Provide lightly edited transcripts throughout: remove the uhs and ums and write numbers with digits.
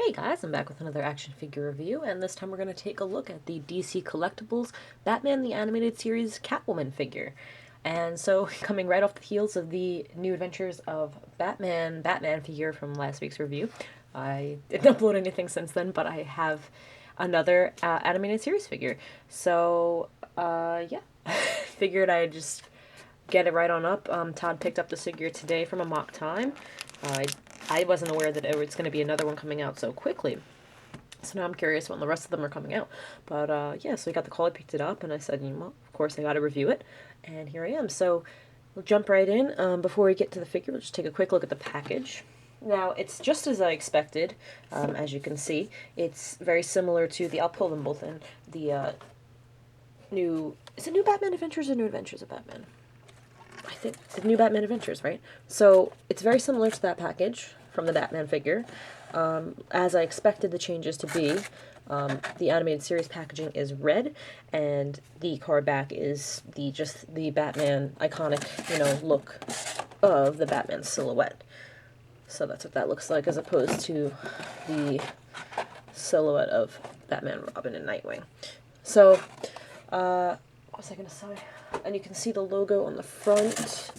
Hey guys, I'm back with another action figure review, and this time we're going to take a look at the DC Collectibles Batman the Animated Series Catwoman figure. And so, coming right off the heels of the new adventures of Batman figure from last week's review, I didn't upload anything since then, but I have another animated series figure. So, yeah, figured I'd just get it right on up. Todd picked up the figure today from a mock time. I wasn't aware that it's going to be another one coming out so quickly. So now I'm curious when the rest of them are coming out. But yeah, so I got the call, I picked it up, and I said, well, of course I got to review it. And here I am. So we'll jump right in. Before we get to the figure, we'll just take a quick look at the package. Now, it's just as I expected, as you can see. It's very similar to the, I'll pull them both in, the new, is it New Batman Adventures or New Adventures of Batman? I think the New Batman Adventures, right? So it's very similar to that package from the Batman figure. As I expected the changes to be, the animated series packaging is red, and the card back is just the Batman iconic, look of the Batman silhouette. So that's what that looks like, as opposed to the silhouette of Batman, Robin, and Nightwing. So, what was I going to say? And you can see the logo on the front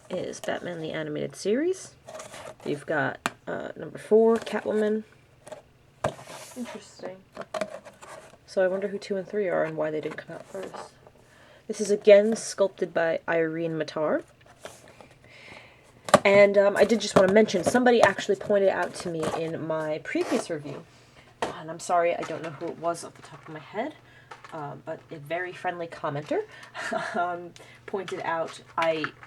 is Batman the Animated Series. You've got number 4, Catwoman. Interesting. So I wonder who 2 and 3 are and why they didn't come out first. This is again sculpted by Irene Matar. And I did just want to mention, somebody actually pointed out to me in my previous review, and I'm sorry, I don't know who it was off the top of my head, but a very friendly commenter pointed out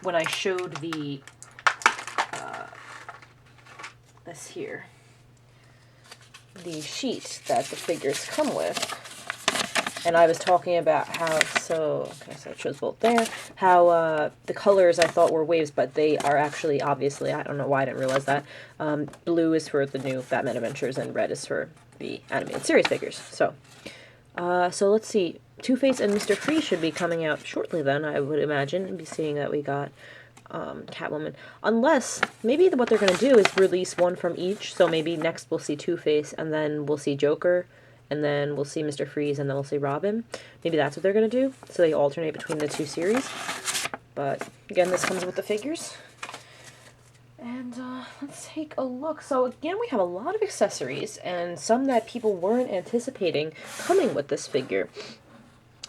when I showed the this here, the sheet that the figures come with, and I was talking about how, so it shows both there, how the colors I thought were waves, but they are actually, obviously, I don't know why I didn't realize that, blue is for the new Batman Adventures and red is for the animated series figures. So let's see. Two-Face and Mr. Freeze should be coming out shortly then, I would imagine, and be seeing that we got Catwoman. Unless, maybe what they're going to do is release one from each, so maybe next we'll see Two-Face, and then we'll see Joker, and then we'll see Mr. Freeze, and then we'll see Robin. Maybe that's what they're going to do, so they alternate between the two series. But, again, this comes with the figures. And let's take a look. So again, we have a lot of accessories, and some that people weren't anticipating coming with this figure.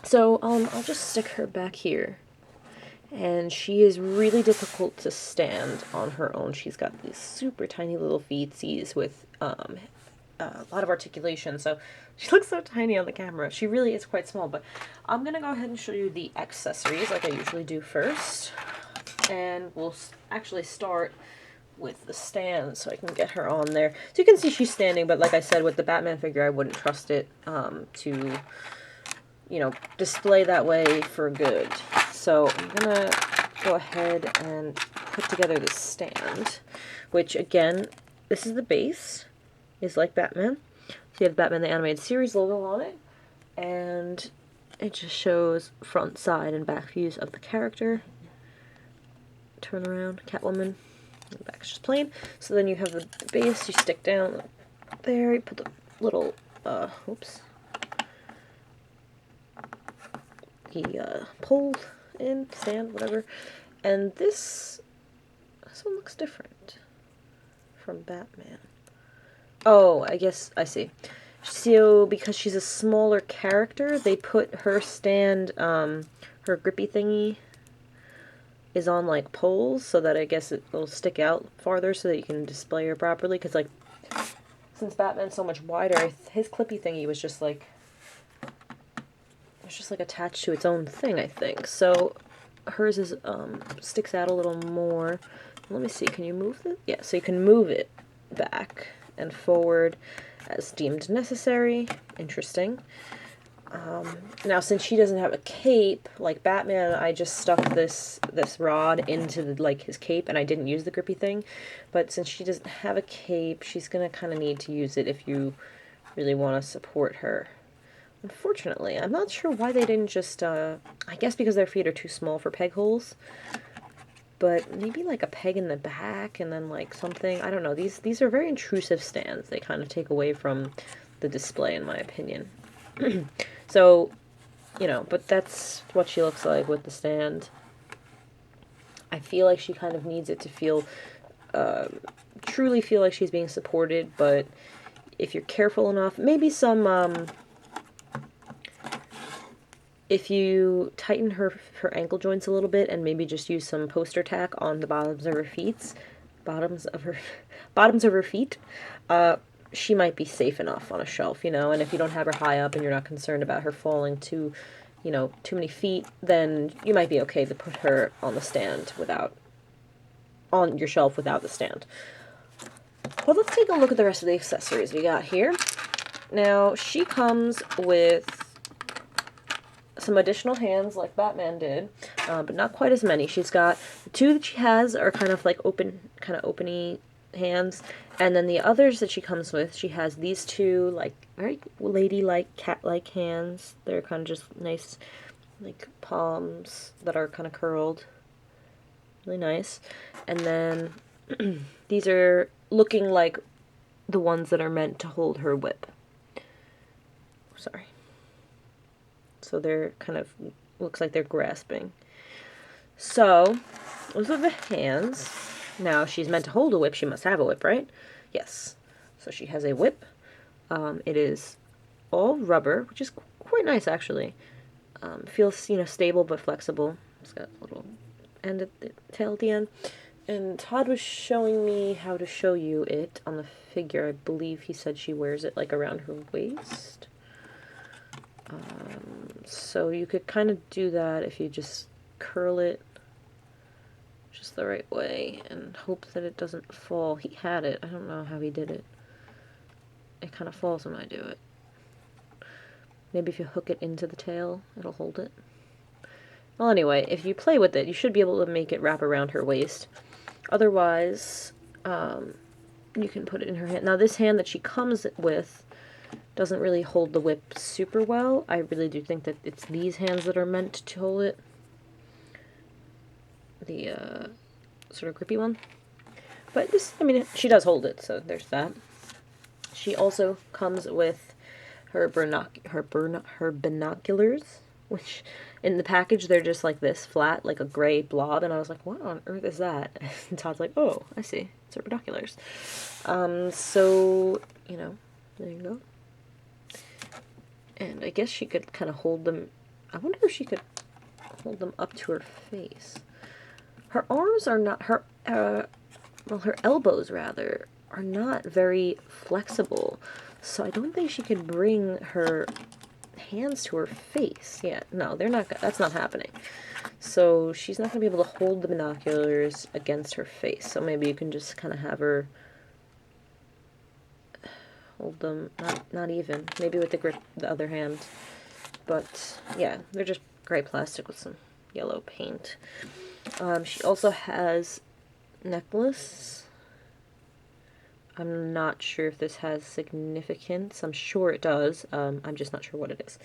So I'll just stick her back here. And she is really difficult to stand on her own. She's got these super tiny little feetsies with a lot of articulation. So she looks so tiny on the camera. She really is quite small. But I'm going to go ahead and show you the accessories like I usually do first. And we'll actually start with the stand so I can get her on there. So you can see she's standing, but like I said, with the Batman figure, I wouldn't trust it to, display that way for good. So I'm going to go ahead and put together the stand, which again, this is the base, is like Batman. So you have Batman the Animated Series logo on it, and it just shows front, side, and back views of the character. Turn around, Catwoman. The back's just plain. So then you have the base, you stick down there, you put the little, the pole in, stand, whatever. And this one looks different from Batman. Oh, I guess, I see. So, because she's a smaller character, they put her stand, her grippy thingy is on like poles, so that I guess it will stick out farther so that you can display her properly, because like since Batman's so much wider, his clippy thingy was just like attached to its own thing, I think. So hers is sticks out a little more. Let me see, can you move it? Yeah, so you can move it back and forward as deemed necessary. Interesting. Now, since she doesn't have a cape, like Batman, I just stuck this rod into his cape, and I didn't use the grippy thing. But since she doesn't have a cape, she's gonna kind of need to use it if you really want to support her. Unfortunately, I'm not sure why they didn't just, I guess because their feet are too small for peg holes. but maybe like a peg in the back and then like something. I don't know. These are very intrusive stands. They kind of take away from the display, in my opinion. So, you know, but that's what she looks like with the stand. I feel like she kind of needs it to feel, truly feel like she's being supported, but if you're careful enough, maybe some, if you tighten her ankle joints a little bit and maybe just use some poster tack on the bottoms of her feet, bottoms of her feet, she might be safe enough on a shelf, you know. And if you don't have her high up and you're not concerned about her falling too, you know, too many feet, then you might be okay to put her on the stand on your shelf without the stand. Well, let's take a look at the rest of the accessories we got here. Now, she comes with some additional hands like Batman did, but not quite as many. She's got the two that she has are kind of like openy hands, and then the others that she comes with, she has these two like very ladylike, cat-like hands. They're kind of just nice, like palms that are kind of curled. Really nice. And then these are looking like the ones that are meant to hold her whip. Sorry. So they're kind of, looks like they're grasping. So, those are the hands. Now, she's meant to hold a whip. She must have a whip, right? Yes. So she has a whip. It is all rubber, which is quite nice, actually. Feels, you know, stable but flexible. It's got a little end at the tail at the end. And Todd was showing me how to show you it on the figure. I believe he said she wears it, like, around her waist. So you could kind of do that if you just curl it just the right way and hope that it doesn't fall. He had it. I don't know how he did it. It kind of falls when I do it. Maybe if you hook it into the tail, it'll hold it. Well, anyway, if you play with it, you should be able to make it wrap around her waist. Otherwise, you can put it in her hand. Now, this hand that she comes with doesn't really hold the whip super well. I really do think that it's these hands that are meant to hold it. The sort of grippy one. But this, I mean, she does hold it, so there's that. She also comes with her binoculars, which in the package they're just like this, flat, like a gray blob, and I was like, what on earth is that? And Todd's like, oh, I see, it's her binoculars. So, you know, there you go. And I guess she could kind of hold them. I wonder if she could hold them up to her face. Her arms are not, her elbows, rather, are not very flexible. So I don't think she could bring her hands to her face. Yeah, no, they're not, that's not happening. So she's not going to be able to hold the binoculars against her face. So maybe you can just kind of have her hold them, not even, maybe with the grip, the other hand. But yeah, they're just gray plastic with some yellow paint. She also has necklace. I'm not sure if this has significance. I'm sure it does. I'm just not sure what it is.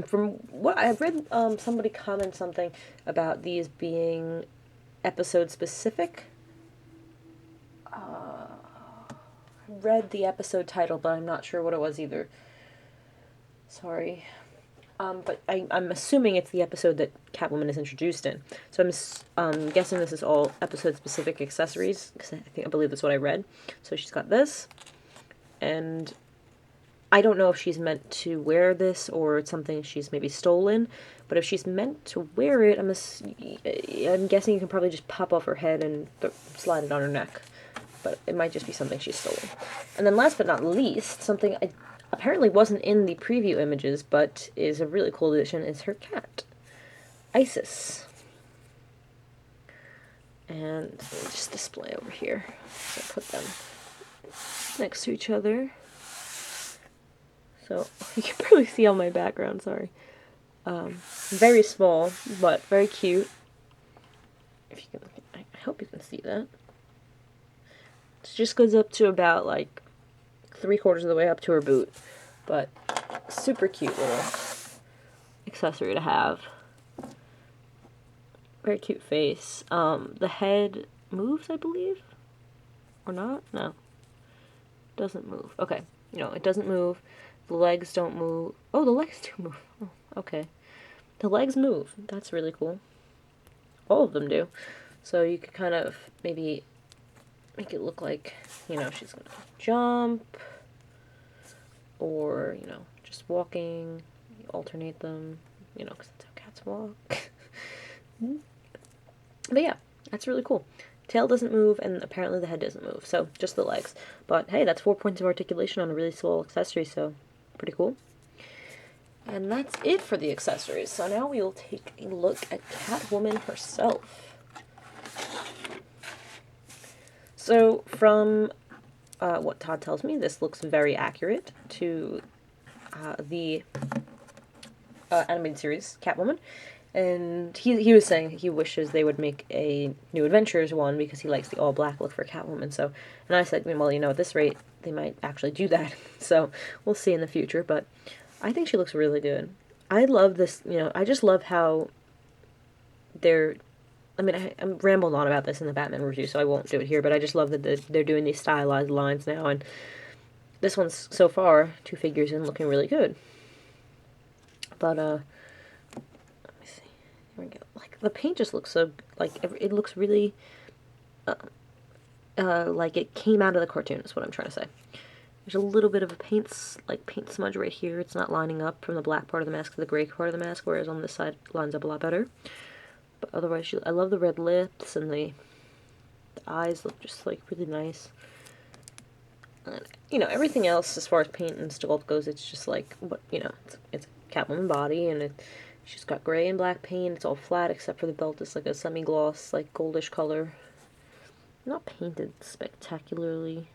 From what I've read, somebody commented something about these being episode specific. I read the episode title, but I'm not sure what it was either. Sorry. But I'm assuming it's the episode that Catwoman is introduced in. So I'm guessing this is all episode-specific accessories, because I believe that's what I read. So she's got this, and I don't know if she's meant to wear this or it's something she's maybe stolen, but if she's meant to wear it, I'm guessing you can probably just pop off her head and slide it on her neck. But it might just be something she's stolen. And then last but not least, something apparently wasn't in the preview images, but is a really cool addition, is her cat, Isis. And let me just display over here. So I put them next to each other. So you can barely see on my background, sorry. Very small, but very cute. If you can, I hope you can see that. It just goes up to about like 3/4 of the way up to her boot, but super cute little accessory to have. Very cute face. The head moves, I believe? Or not? No. Doesn't move. Okay. No, it doesn't move. The legs don't move. Oh, the legs do move. Oh, okay. The legs move. That's really cool. All of them do. So you could kind of maybe make it look like, you know, she's gonna jump, or, you know, just walking. You alternate them, you know, because that's how cats walk. But yeah, that's really cool. Tail doesn't move, and apparently the head doesn't move, so just the legs. But hey, that's 4 points of articulation on a really small accessory, so pretty cool. And that's it for the accessories. So now we will take a look at Catwoman herself. So from what Todd tells me, this looks very accurate to the animated series Catwoman. And he was saying he wishes they would make a New Adventures one because he likes the all-black look for Catwoman. So, and I said, well, you know, at this rate, they might actually do that. So we'll see in the future. But I think she looks really good. I love this, you know, I just love how they're, I mean, I'm rambling on about this in the Batman review, so I won't do it here, but I just love that they're doing these stylized lines now, and this one's, so far, 2 figures in, looking really good. But, let me see, here we go. Like, the paint just looks so, like, it looks really, like it came out of the cartoon, is what I'm trying to say. There's a little bit of a paint smudge right here. It's not lining up from the black part of the mask to the gray part of the mask, whereas on this side it lines up a lot better. But otherwise, I love the red lips, and the eyes look just, like, really nice. And, you know, everything else as far as paint and sculpt goes, it's just like, what, you know, it's a Catwoman body, and she's got gray and black paint. It's all flat except for the belt. It's like a semi-gloss, like, goldish color. Not painted spectacularly,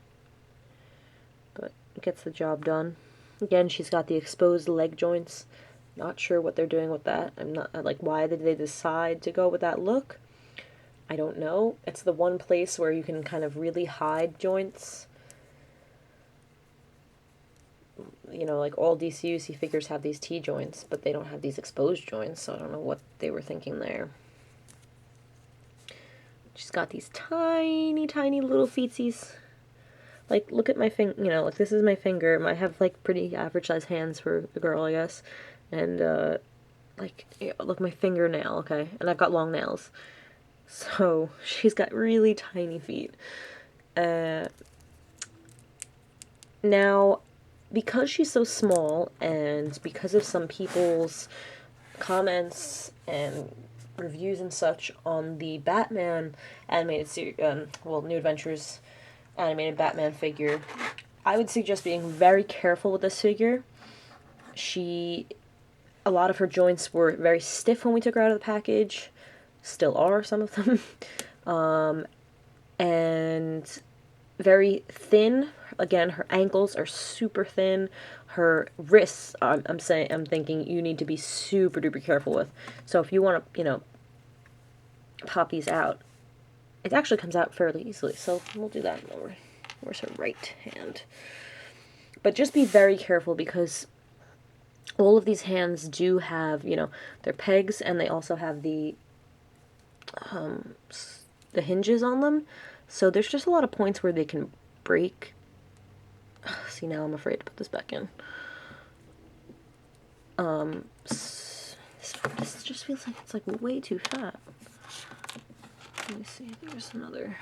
but it gets the job done. Again, she's got the exposed leg joints. Not sure what they're doing with that. I'm not, like, why did they decide to go with that look? I don't know. It's the one place where you can kind of really hide joints. You know, like, all DCUC figures have these T-joints, but they don't have these exposed joints, so I don't know what they were thinking there. She's got these tiny, tiny little feetsies. Like, look at my finger, you know, like, this is my finger. I have, like, pretty average-sized hands for a girl, I guess. And, like, look, my fingernail, okay? And I've got long nails. So, she's got really tiny feet. Now, because she's so small, and because of some people's comments and reviews and such on the Batman animated series, well, New Adventures animated Batman figure, I would suggest being very careful with this figure. A lot of her joints were very stiff when we took her out of the package. Still are, some of them. And very thin. Again, her ankles are super thin. Her wrists, I'm thinking you need to be super duper careful with. So if you want to, you know, pop these out, it actually comes out fairly easily. So we'll do that. Where's her right hand? But just be very careful because all of these hands do have, you know, their pegs, and they also have the hinges on them. So there's just a lot of points where they can break. See, now I'm afraid to put this back in. This just feels like it's, like, way too fat. Let me see, I think there's another.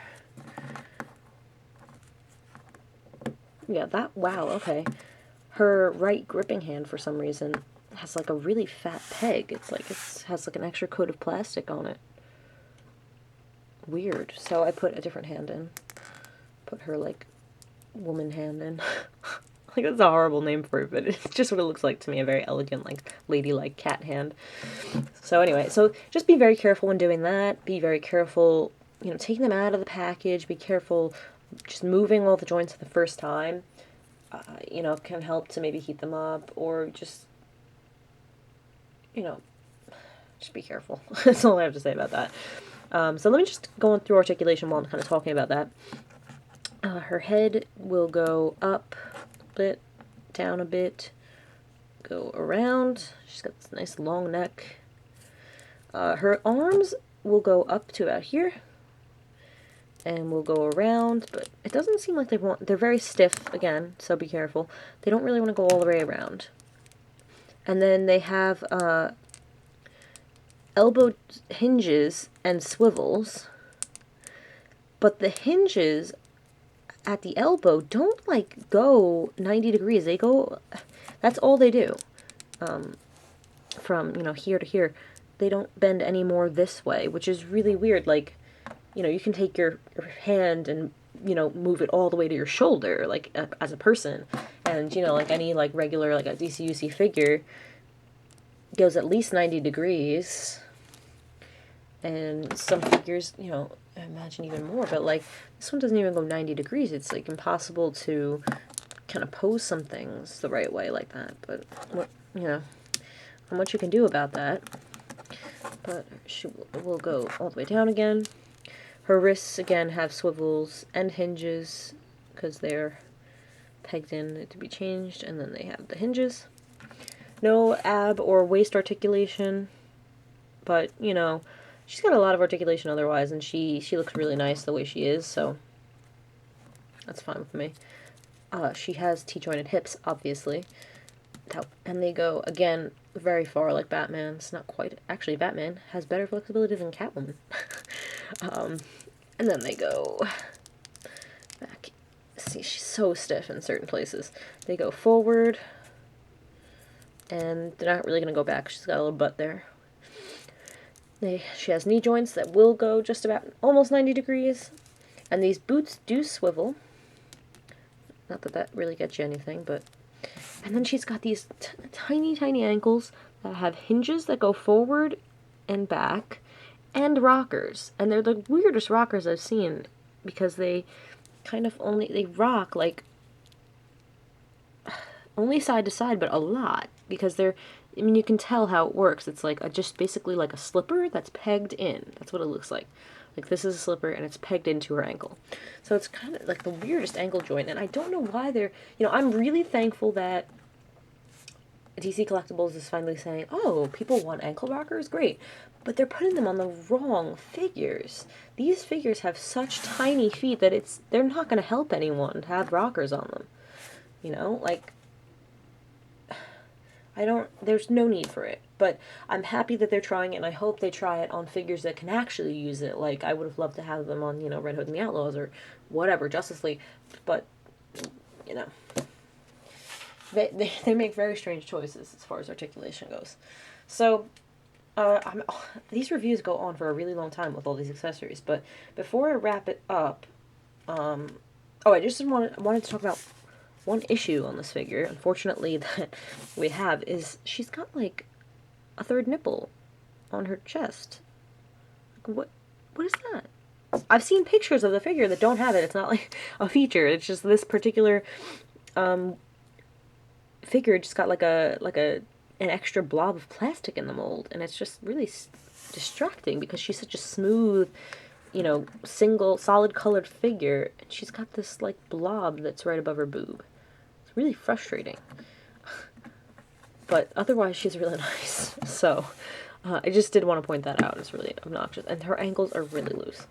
Yeah, wow, okay. Her right gripping hand, for some reason, has, like, a really fat peg. It's like it has, like, an extra coat of plastic on it. Weird. So I put a different hand in. Put her, like, woman hand in. Like, that's a horrible name for it, but it's just what it looks like to me. A very elegant, like, ladylike cat hand. So anyway, so just be very careful when doing that. Be very careful, you know, taking them out of the package. Be careful just moving all the joints the first time. You know, can help to maybe heat them up, or just, you know, just be careful. That's all I have to say about that. So let me just go on through articulation while I'm kind of talking about that. Her head will go up a bit, down a bit, go around. She's got this nice long neck. Her arms we'll go up to about here, and we'll go around, but it doesn't seem like they're very stiff, again, so be careful. They don't really want to go all the way around. And then they have elbow hinges and swivels, but the hinges at the elbow don't, like, go 90 degrees. They go, that's all they do. From, you know, here to here. They don't bend any more this way, which is really weird. Like, you know, you can take your hand and, you know, move it all the way to your shoulder, like, as a person. And, you know, like any, like, regular, like, a DCUC figure goes at least 90 degrees. And some figures, you know, I imagine even more, but, like, this one doesn't even go 90 degrees. It's, like, impossible to kind of pose some things the right way like that. But, what, you know, not much you can do about that. But she will go all the way down again. Her wrists, again, have swivels and hinges, because they're pegged in to be changed, and then they have the hinges. No ab or waist articulation, but, you know, she's got a lot of articulation otherwise, and she looks really nice the way she is, so that's fine with me. She has T-jointed hips, obviously, and they go, again, very far like Batman's. Not quite. Actually, Batman has better flexibility than Catwoman. And then they go back. See, she's so stiff in certain places. They go forward, and they're not really going to go back. She's got a little butt there. She has knee joints that will go just about almost 90 degrees. And these boots do swivel. Not that that really gets you anything, but... And then she's got these tiny, tiny ankles that have hinges that go forward and back, and rockers. And they're the weirdest rockers I've seen, because they kind of they rock, like, only side to side, but a lot. Because they're, I mean, you can tell how it works. It's like just basically like a slipper that's pegged in. That's what it looks like. Like, this is a slipper, and it's pegged into her ankle. So it's kind of like the weirdest ankle joint, and I don't know why they're... You know, I'm really thankful that DC Collectibles is finally saying, oh, people want ankle rockers? Great. But they're putting them on the wrong figures. These figures have such tiny feet that they're not going to help anyone to have rockers on them. You know? Like, there's no need for it. But I'm happy that they're trying it, and I hope they try it on figures that can actually use it. Like, I would have loved to have them on, you know, Red Hood and the Outlaws, or whatever, Justice League. But, you know, they make very strange choices as far as articulation goes. So, these reviews go on for a really long time with all these accessories. But before I wrap it up, I just wanted to talk about one issue on this figure, unfortunately, that we have, is she's got, like, a third nipple on her chest. What is that? I've seen pictures of the figure that don't have it. It's not, like, a feature. It's just this particular, figure just got, like, an extra blob of plastic in the mold, and it's just really distracting, because she's such a smooth, you know, single, solid colored figure, and she's got this, like, blob that's right above her boob. Really frustrating, but otherwise she's really nice. So I just did want to point that out. It's really obnoxious, and her ankles are really loose,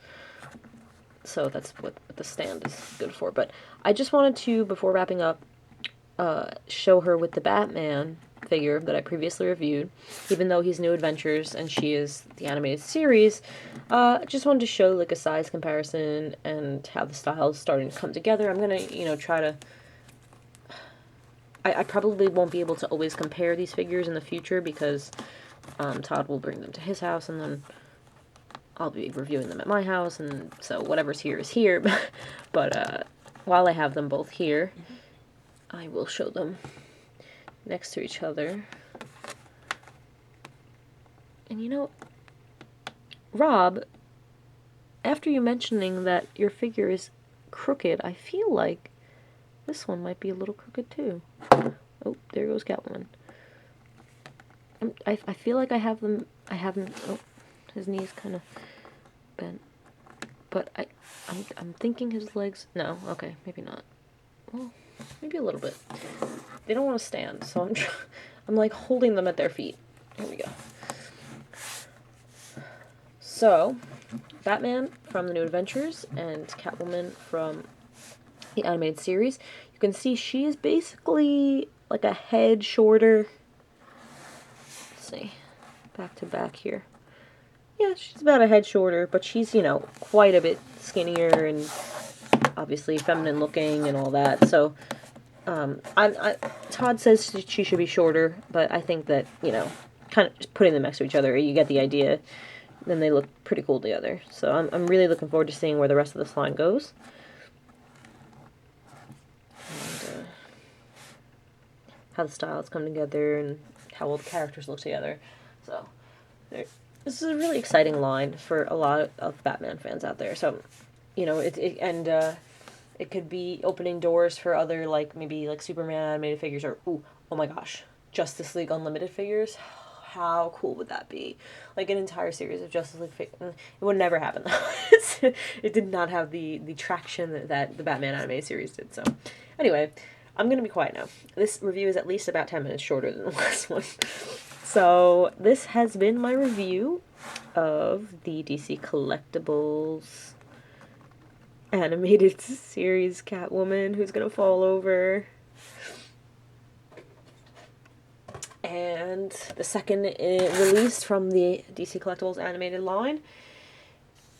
so that's what the stand is good for. But I just wanted to, before wrapping up, show her with the Batman figure that I previously reviewed. Even though he's New Adventures and she is the animated series, just wanted to show, like, a size comparison and how the style is starting to come together. I'm gonna, you know, try to... I probably won't be able to always compare these figures in the future, because Todd will bring them to his house, and then I'll be reviewing them at my house, and so whatever's here is here. But while I have them both here, I will show them next to each other. And, you know, Rob, after you mentioning that your figure is crooked, I feel like this one might be a little crooked too. Oh, there goes Catwoman. I feel like I haven't, oh, his knee's kind of bent. But I'm thinking his legs, no, okay, maybe not. Well, maybe a little bit. They don't want to stand, so I'm like holding them at their feet. Here we go. So, Batman from the New Adventures and Catwoman from the animated series. You can see she is basically like a head shorter. Let's see, back to back here. Yeah, she's about a head shorter, but she's, you know, quite a bit skinnier and obviously feminine looking and all that. So, Todd says she should be shorter, but I think that, you know, kind of just putting them next to each other, you get the idea. Then they look pretty cool together. So I'm really looking forward to seeing where the rest of this line goes. And, how the styles come together and how all the characters look together. So this is a really exciting line for a lot of Batman fans out there. So, you know, it could be opening doors for other, like, maybe, like, Superman animated figures or, ooh, oh my gosh, Justice League Unlimited figures. How cool would that be? Like, an entire series of Justice League figures. It would never happen. It did not have the traction that the Batman animated series did. So, anyway, I'm going to be quiet now. This review is at least about 10 minutes shorter than the last one. So, this has been my review of the DC Collectibles animated series Catwoman, Who's Gonna Fall Over. And the second release from the DC Collectibles animated line.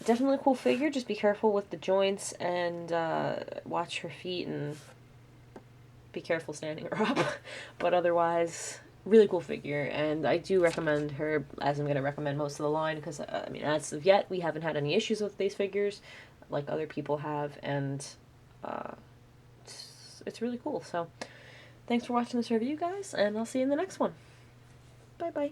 Definitely a cool figure, just be careful with the joints and watch her feet and be careful standing her up. But otherwise, really cool figure, and I do recommend her, as I'm going to recommend most of the line, because, I mean, as of yet, we haven't had any issues with these figures, like other people have, and it's really cool. So, thanks for watching this review, guys, and I'll see you in the next one. Bye-bye.